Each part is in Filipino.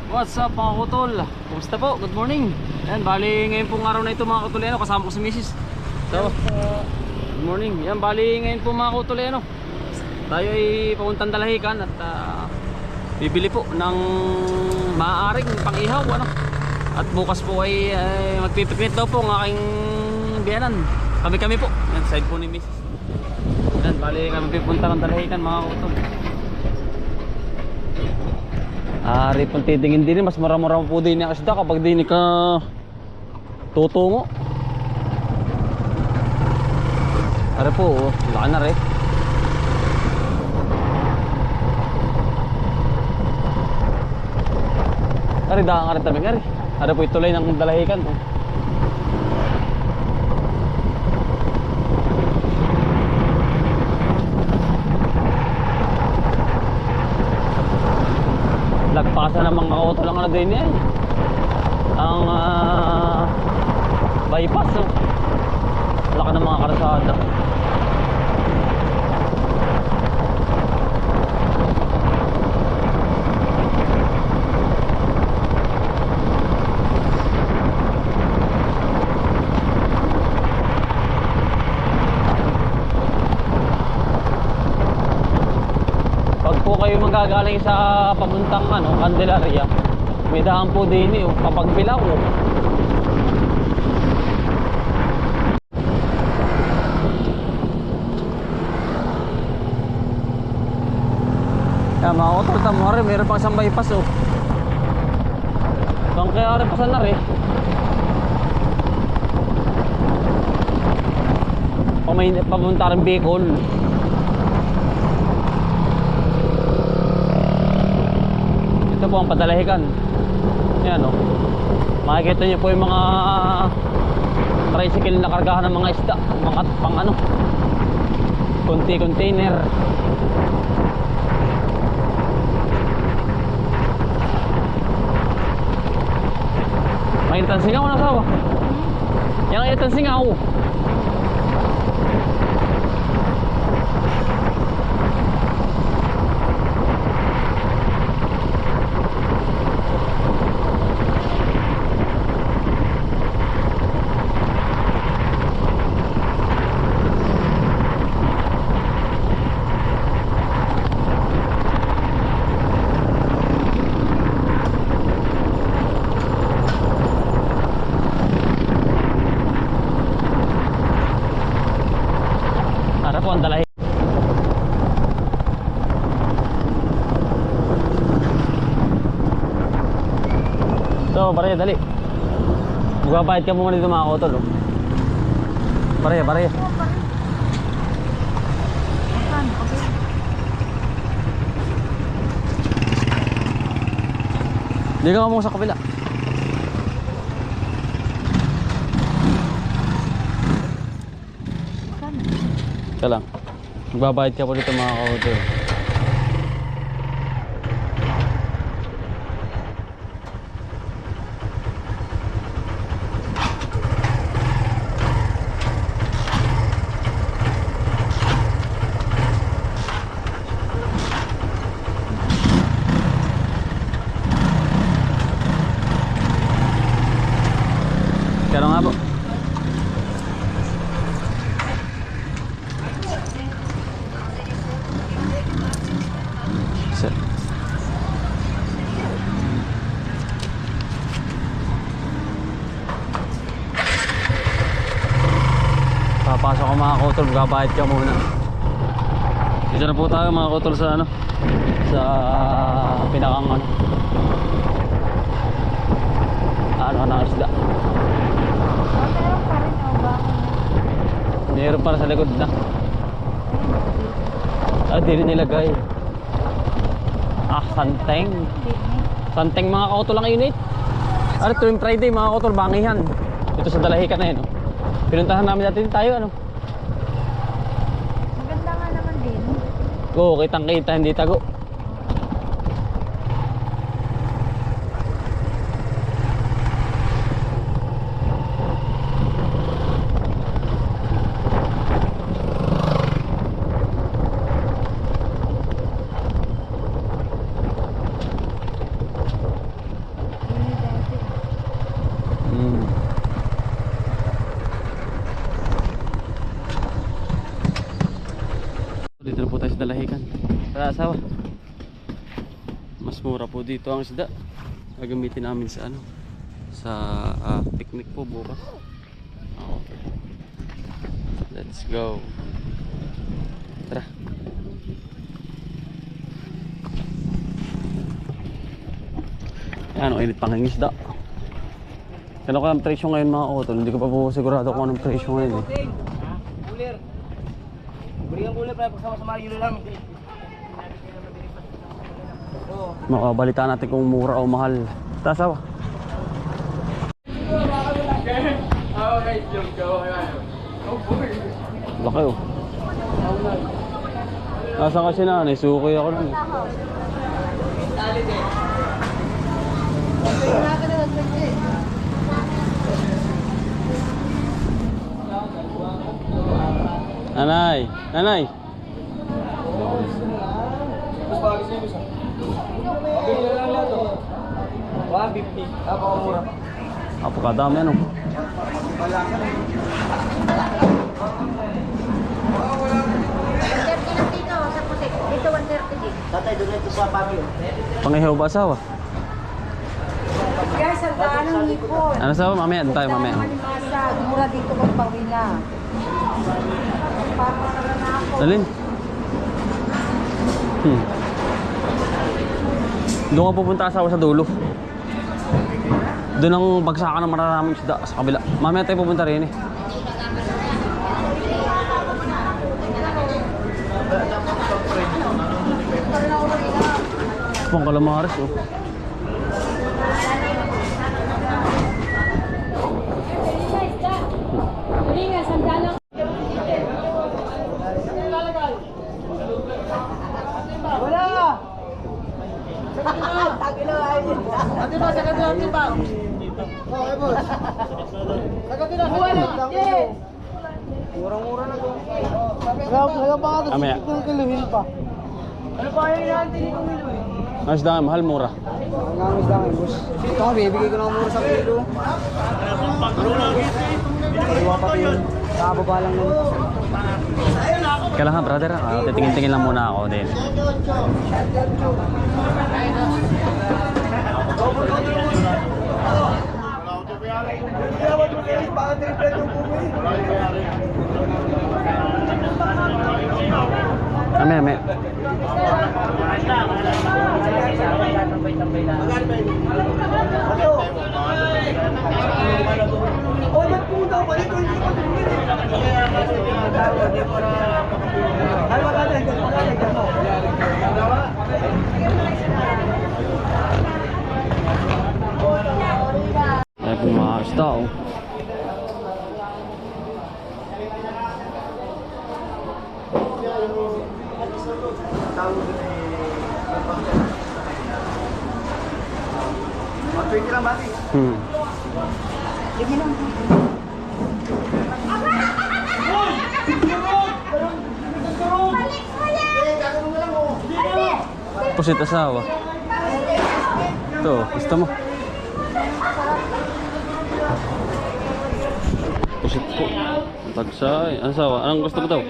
What's up mga kutol? Kumusta po? Good morning. Yan, bali ngayon pong araw na ito mga kutol, kasama ko si Mrs. So, good morning. Yan, bali ngayon po mga kutol, tayo ay papuntang Dalahican at bibili po ng maaaring pang-ihaw, At bukas po ay magpipiknit daw po ng aking biyanan. Kami po. Yan, side po ni Mrs. Yan, bali kami pipunta ng Dalahican mga kutol. Ari pang titingin din, mas marami po din ang isda kapag din ka tutungo. Ari po, laki na rin. Ari daan ka rin tabi nga rin. Ari po itulay ng Dalahican. Lagpasan ng mga auto lang din yan. Ang bypass, laki ng mga karasada. Kayo magagaling sa papuntang Candelaria, may daan po din kapag Bilao. Kaya mga kutol, tamo rin, meron pang isang bypass Bang kaya rin pasan na rin. Papunta rin Bicol. Ito po ang Padalahican. Yan makikita nyo po yung mga tricycle na kargahan ng mga isda, mga pang container. May itan singaw na sawa. Yang itan singaw. Ang Dalahican. So, pare, dali. Magbabayad ka muna dito mga kutol. Pare. Hindi ka mo sa kabila. Ika lang. Magbabayad ka po dito mga kutol. Kano nga po? Papasok ko mga kutol, magbabayad ka muna. Dito na po tayo mga kutol sa sa pinakang ng isda. Meron para sa likod na. Di rin nilagay. Santeng mga kautol lang unit. Tuwing Friday mga kautol, bangihan. Ito sa Dalahican na pinuntahan namin dati tayo Maganda nga naman din. Oo, kitang kita, hindi tago. asawa. Mas mura po dito ang isda. Gagamitin namin sa ano, sa picnic po bukas. Okay. Let's go. Tara. Yan, init pang isda. Kano kaya ang presyo ngayon mga utol? Hindi ko pa po sigurado kung anong presyo ngayon eh. Cooler. Berikan cooler para sama-sama yun lang. Makabalitaan natin kung mura o mahal. Tasawa. Laki oh. Nasa kasi na, naisuki ako lang. Nanay, nanay. Mas bagay sa isa. Okay lang lang to. 150. Ako mura. Apakadami ano. Dito 130 din. Tatay doon ito sa Fabio. Pangihaw ba asawa? Guys, ang daan ng hipon. Ano asawa? Mamaya, doon tayo mamaya. Malimasa, mura dito magpawila. Papakala na ako. Alin? Doon ka pupunta asawa sa dulo. Doon ang bagsakan ng mararaming isda sa kabila. Mamaya tayo pupunta rin eh. Pang kalamares oh. Wala! Ate ba, sa kanila ate ba? Okay, boss. Sa kanila, wala! Murang-mura na to. Wala pa ka Mamaya. ng kiluhin pa. Ano pa yung inaantay ni Kumilo eh? Ang isda mahal, mura. Ang lang boss. Ito nga, bibigay ko na mura sa kilo. Iwa pati yun. Nakababa lang nun. Kailangan brother, titingin-tingin lang muna ako din. Ame. Ay, pumakas tao. Pwede lang bati. Pusit asawa. Ito, gusto mo? Pusit po. Tagsay. Ano asawa? Anong gusto mo daw?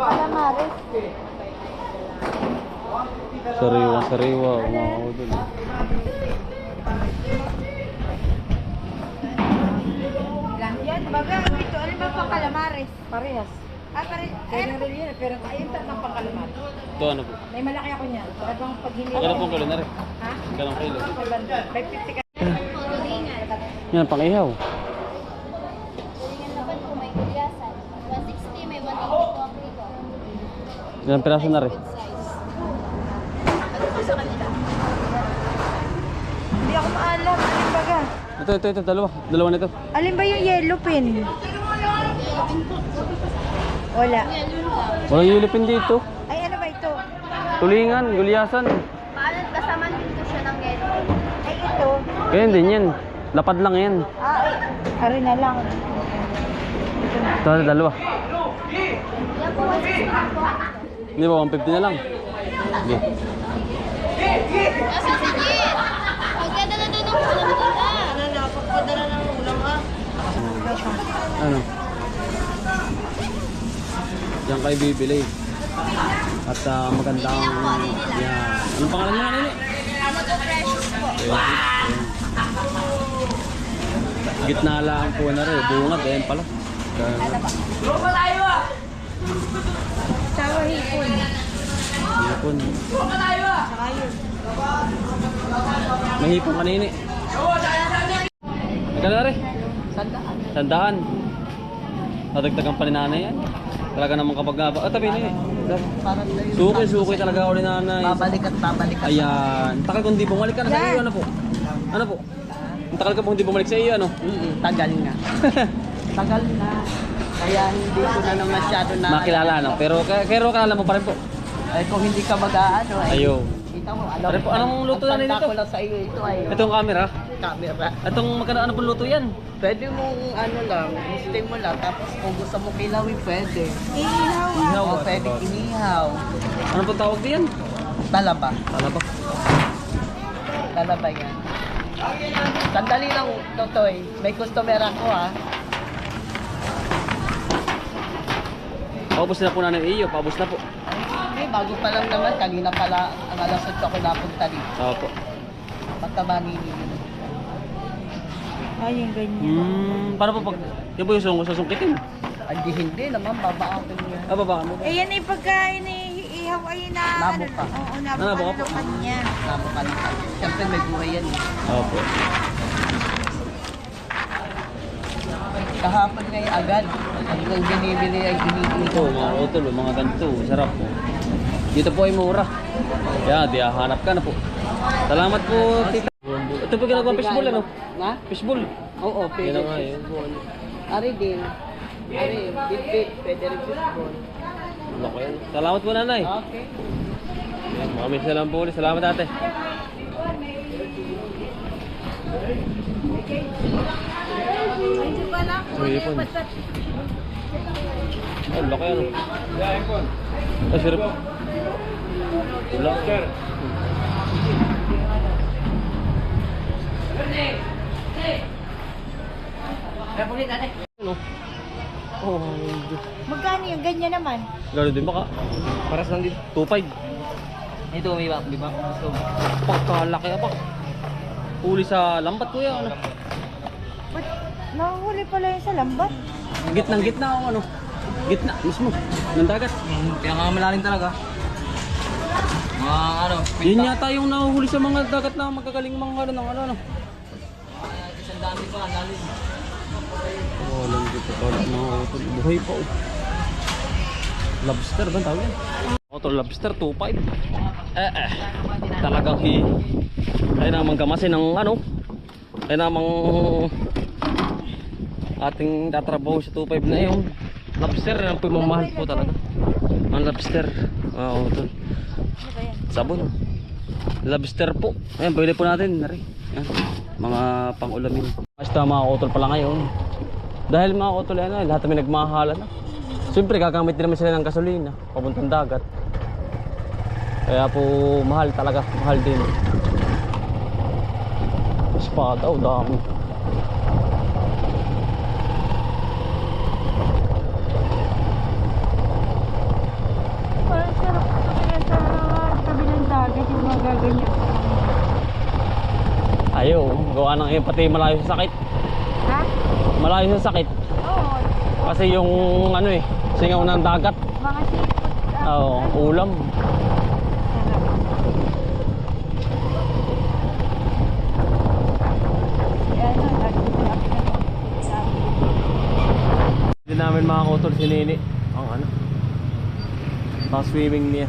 Calamares. Sariwa. Wow, dun. Yan, baga, ito, ano ba pang calamares? Parehas. Kaya rin yan, pero ayun tatang pang calamares. Ito ano po? May malaki ako niyan. Talagang pag hindi. Ganun pong kilo na rin. Ha? Ganun kilo. 550 ka. Yan, pang ihaw. Tulingan naman po may gulyasan. 160, may 180 po ang kilo. Ilang piraso na rin. Good size. Hindi ako maalam. Alin baga? Ito, dalawa. Dalawa nito. Alin ba yung yellow pin? Wala. Walang yulipin dito. Ay, ano ba ito? Tulingan, gulyasan. Paano kasama dito siya ng yellow? Ay, ito. Kaya din yan. Lapad lang yan. Ay, ari na lang. Ito, dalawa. Yan po, 160 po. Hindi ba, 150 na lang? Sige. Nasa si Jit! Pagkadala doon ng ulam nila. Napagpadala ng ulam ha. Ano? Diyan kayo bibili. At magandang... Lili lang po, lili lang. Yan. Anong pangalan mo kanina? Ano po, precious po. Gitna lang po na rin. Bungad. Ayan pala. Sawa hipon. Hipon. Saka yun. May hipon kanina. Magkano rin? Sandaan. Sandaan. Nadagdagan pa ni nanay yan. Talaga naman kapag... tabi na eh. Parang Suki talaga ako ni nanay. babalik at babalik at Ayan. Takal kung di bumalik ka na sa iyo. Ano po? Ano po? Ang takal ka kung di bumalik sa iyo. Ano? tagal na. Tagal na. Kaya hindi ko na naman masyado na... Makilala no? Pero kakilala mo pa rin po. Ay, kung hindi ka mag-aano, ay... Ayo. Kita mo, alam Pare po, anong luto na ang tanda nito? ko lang sa iyo ito ay... Itong camera. Camera. Itong magkano ano pong luto yan? Pwede mong ano lang, gusto mo lang, tapos kung gusto mo kilawin, pwede. Ihaw. Oo, pwede inihaw. Ano pong tawag diyan? Talaba. Tala ba? Talaba yan. Sandali lang, Totoy. May customer ako ha. Paubos na po na ng iyo. Paubos na po. Ay, bago pa lang naman. Kanina pala, ang alas 8 ako napunta dito. Opo. Pagkabanini. Ay, yung ganyan. Paano po pag... Yan po yung susungkitin? Hindi naman, babaakin niya. Baba mo. Eh, yan ay pagkain ihaw ay na... Labo pa. Oo, Labo labo ka pa po. ng kanya. Labo pa lang. Siyempre may buhay yan eh. Opo. Kahapon ngay agad. Ang binibili ay binibili. Ito, mga utol, mga ganito. Sarap po. Dito po ay mura. Yan, di hanap ka na po. Salamat po, tita. Ito po ginagawa fishbowl, ano? Na? Fishbowl. Oo, pwede. Yan na nga yun. Ari din. Ari, bit-bit. Pwede rin fishball. Ano ko yan? Salamat po, nanay. Okay. Maraming salamat po ulit. Salamat, ate. Ay, ipon. Ay, laki ano. Ay, sirap. Wala. Ano? Oh, Magkano yung ganyan naman? gano'n din baka. Paras lang din. 2.5. Ito, may ba? Di ba? Gusto mo? Pagkalaki pa. Huli sa lambat kuya. Ano? Ba't nahuli pala yun sa lambat? Gitnang-gitna ako ano. Gitna mismo. Ng dagat. Kaya nga malalim talaga. Mga ano, Yun yata yung nahuhuli sa mga dagat na magagaling mga ano. isang daan din pa, lalim. Oh, alam dito pala mga utol. Buhay pa oh. Lobster ba tawag yan? Utol lobster 2.5. Talagang ay namang gamasin ng ano. Ay namang ating tatrabaho sa 2.5 na yung lobster ang pumamahal po talaga. Ang lobster. Oo, utol. Ano ba yan? Sabon. Lobster po. Ayan, pwede po natin. Nari. Ayan. Mga pang-ulamin. Basta mga utol pala ngayon. Dahil mga utol ano, lahat kami nagmahalan na. Siyempre, gagamit din naman sila ng gasolina. Papuntang dagat. Kaya po, mahal talaga. Mahal din. Espada, oh, dami. Parang sarap kaya sa tabi ng dagat yung mga gaganyan. Ayaw, gawa ng pati malayo sa sakit. Ha? Malayo sa sakit. Oo. Kasi yung ano singaw ng dagat. Mga seafood. Oo, ulam. Hindi namin mga utol si Nini. Ang ano. Sa swimming niya.